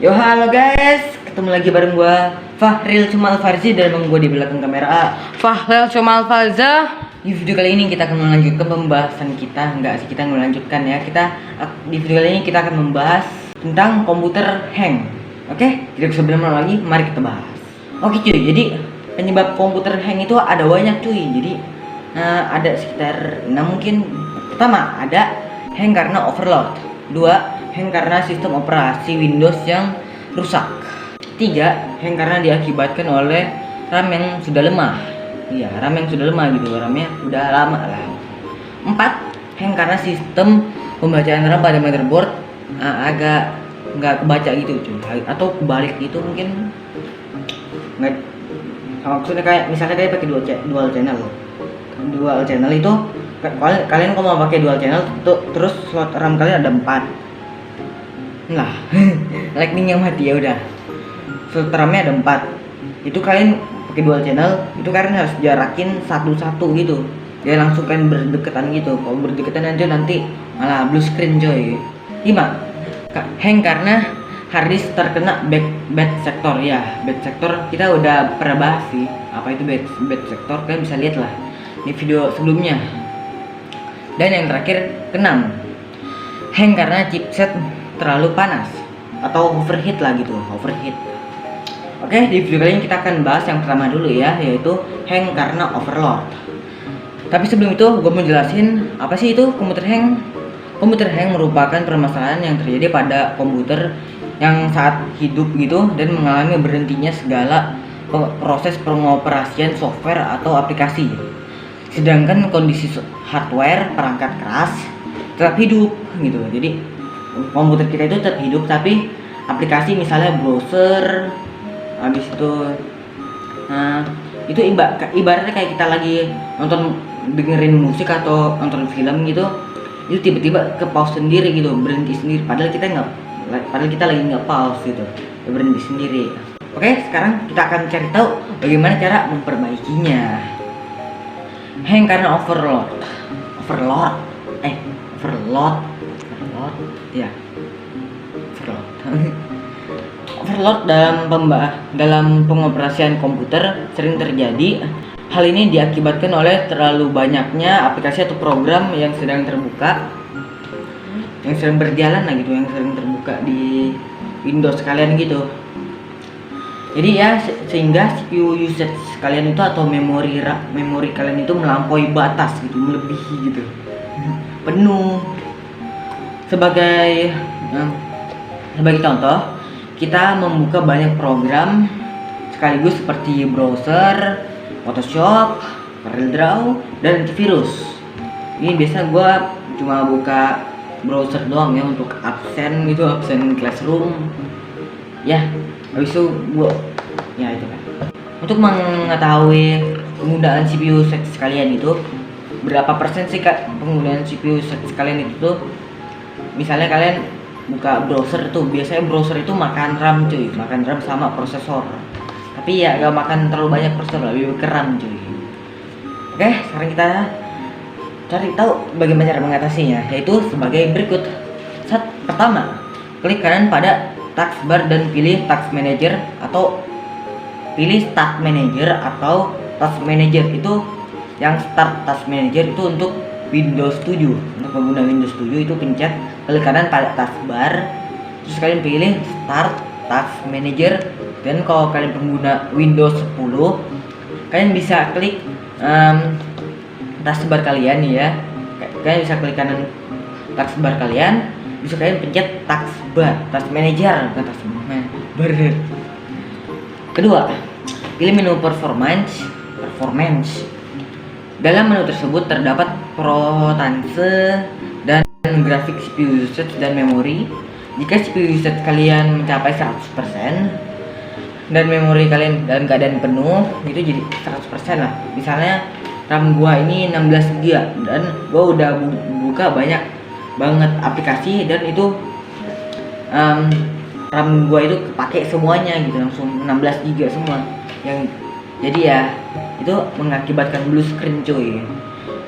Yo halo guys, ketemu lagi bareng gua Fahril Cumal Farzi dan emang gua di belakang kamera Fahril Cumal Farza. Di video kali ini kita akan melanjutkan pembahasan kita. Enggak sih, kita melanjutkan ya. Di video kali ini kita akan membahas tentang komputer hang. Oke, tidak sebelum lagi, mari kita bahas. Oke cuy, jadi penyebab komputer hang itu ada banyak cuy. Jadi ada sekitar 6 mungkin. Pertama, ada hang karena overload. 2, hang karena sistem operasi Windows yang rusak. 3, hang karena diakibatkan oleh RAM yang sudah lemah. Iya, RAM yang sudah lemah gitu, RAM-nya udah lama lah. 4, hang karena sistem pembacaan RAM pada motherboard agak nggak kebaca gitu cuy, atau kebalik gitu mungkin. Nggak, maksudnya kayak misalnya kayak pakai dual channel. Dual channel itu kalian kalau mau pakai dual channel terus slot RAM kalian ada 4. Lah, lightning yang mati ya udah. Slot RAM-nya ada 4. Itu kalian pakai dual channel, itu kalian harus jarakin satu-satu gitu. Ya langsung kan berdekatan gitu. Kalau berdekatan aja nanti malah blue screen coy. 5, hang karena harddisk terkena bad sector ya. Bad sector kita udah pernah bahas sih. Apa itu bad sector? Kalian bisa lihat lah di video sebelumnya. Dan yang terakhir, ke-6, hang karena chipset terlalu panas atau overheat lah gitu, overheat. Oke, di video kali ini kita akan bahas yang pertama dulu ya, yaitu hang karena overload. Tapi sebelum itu gue mau jelasin apa sih itu komputer hang. Komputer hang merupakan permasalahan yang terjadi pada komputer yang saat hidup gitu dan mengalami berhentinya segala proses pengoperasian software atau aplikasi. Sedangkan kondisi hardware perangkat keras tetap hidup gitu. Jadi komputer kita itu tetap hidup, tapi aplikasi misalnya browser, habis itu ibaratnya kayak kita lagi dengerin musik atau nonton film gitu, itu tiba-tiba ke pause sendiri gitu, berhenti sendiri. Padahal kita lagi nggak pause gitu, ya berhenti sendiri. Oke, sekarang kita akan cari tahu bagaimana cara memperbaikinya. Hang karena overload ya. Overload dalam pengoperasian komputer sering terjadi. Hal ini diakibatkan oleh terlalu banyaknya aplikasi atau program yang sedang terbuka, yang sedang berjalan lah gitu, yang sering terbuka di Windows kalian gitu. Jadi ya, sehingga CPU usage kalian itu atau memori kalian itu melampaui batas gitu, melebihi gitu, penuh. Sebagai contoh, kita membuka banyak program sekaligus seperti browser, Photoshop, CorelDRAW, dan antivirus. Ini biasa gue cuma buka browser doang ya untuk absen gitu, absen classroom ya. Habis itu gue ya itu kan, untuk mengetahui penggunaan CPU usage kalian itu berapa persen sih kak penggunaan CPU usage kalian itu tuh. Misalnya kalian buka browser tuh, biasanya browser itu makan RAM cuy, makan RAM sama prosesor. Tapi ya gak makan terlalu banyak prosesor, lebih ke RAM cuy. Oke, sekarang kita cari tahu bagaimana cara mengatasinya, yaitu sebagai berikut. Pertama, klik kanan pada taskbar dan pilih task manager atau pilih start manager atau task manager. Itu yang start task manager itu untuk Windows 7. Untuk pengguna Windows 7 itu pencet klik kanan pada taskbar, terus kalian pilih start task manager. Dan kalau kalian pengguna Windows 10, kalian bisa klik taskbar kalian ya. Kalian bisa klik kanan taskbar kalian, bisa kalian pencet taskbar, task manager, bukan taskbar. Kedua, pilih menu performance. Dalam menu tersebut terdapat prosentase dan grafik CPU usage dan memori. Jika CPU usage kalian mencapai 100% dan memori kalian dalam keadaan penuh, itu jadi 100% lah. Misalnya RAM gua ini 16 GB dan gua udah buka banyak banget aplikasi dan itu RAM gua itu kepake semuanya gitu, langsung 16 GB semua. Yang jadi ya itu mengakibatkan blue screen cuy.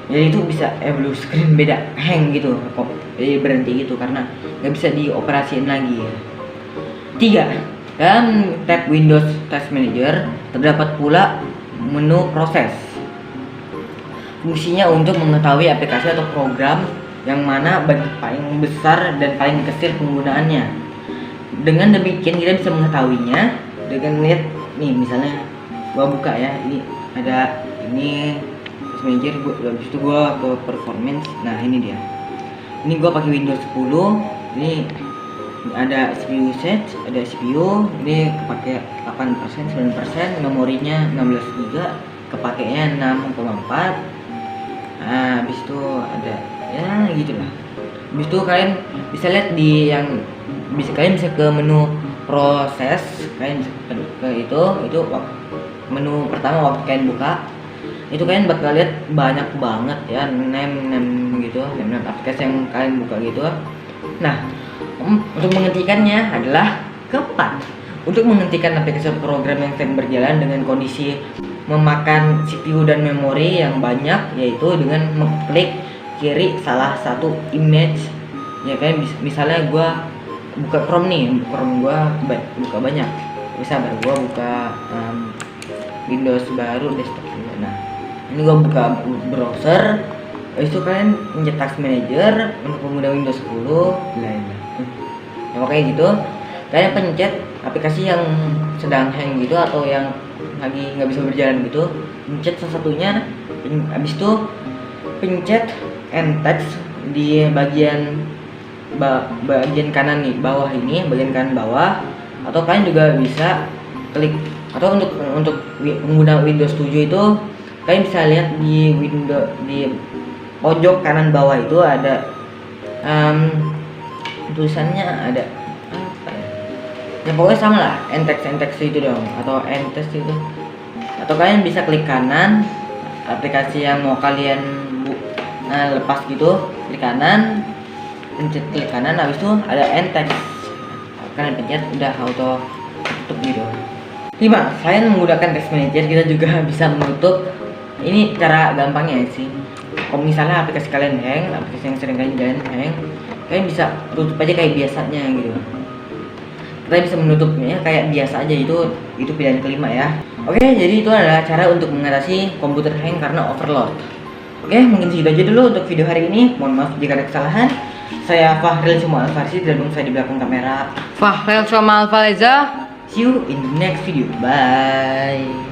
Jadi itu bisa blue screen, beda hang gitu kok, jadi berhenti gitu karena nggak bisa dioperasiin lagi ya. 3. Dalam tab Windows Task Manager terdapat pula menu proses. Fungsinya untuk mengetahui aplikasi atau program yang mana paling besar dan paling kecil penggunaannya. Dengan demikian kita bisa mengetahuinya dengan lihat nih, misalnya gua buka ya, ini ada ini Task Manager, habis itu gua ke performance. Nah, ini dia. Ini gua pakai Windows 10. Ini ada CPU usage, ada CPU, ini kepake 8%, 9%, memorinya 16 GB, kepakainya 6,4. Nah, habis itu ada ya gitulah. Habis itu kalian bisa lihat di yang kalian bisa ke menu proses, kalian bisa ke itu menu pertama waktu kalian buka. Itu kalian bakal lihat banyak banget ya name gitu, name aplikasi yang kalian buka gitu. Nah, untuk menghentikannya adalah keempat. Untuk menghentikan aplikasi program yang sedang berjalan dengan kondisi memakan CPU dan memori yang banyak, yaitu dengan mengklik kiri salah satu image. Ya kan, misalnya gua buka Chrome nih, Chrome gua buka banyak. Bisa baru gua buka Windows baru desktop. Nah, ini gua buka browser. Itu kalian pencet Task Manager untuk pengguna Windows 10 lainnya. Ya kayak gitu, kalian pencet aplikasi yang sedang hang gitu atau yang lagi nggak bisa berjalan gitu, pencet salah satunya. Habis itu pencet end text di bagian kanan nih, bawah ini, bagian kanan bawah. Atau kalian juga bisa klik, atau untuk pengguna Windows 7 itu kalian bisa lihat di pojok kanan bawah itu ada tulisannya, ada apa ya? Ya pokoknya sama lah, end-text itu dong, atau end-text itu. Atau kalian bisa klik kanan aplikasi yang mau kalian lepas gitu, klik kanan, pencet klik kanan, habis itu ada end-text. Kalian pencet, udah auto tutup gitu. 5. Selain menggunakan Task Manager, kita juga bisa menutup. Ini cara gampangnya sih. Kalau misalnya aplikasi kalian hang, aplikasi yang sering kalian hang, kalian bisa tutup aja kayak biasanya gitu. Kita bisa menutupnya kayak biasa aja, itu pilihan kelima ya. Oke, jadi itu adalah cara untuk mengatasi komputer hang karena overload. Oke, mungkin segitu aja dulu untuk video hari ini. Mohon maaf jika ada kesalahan. Saya Fahril Suma Alfarsi, dan saya di belakang kamera Fahril Soma Alfaleza. See you in the next video. Bye.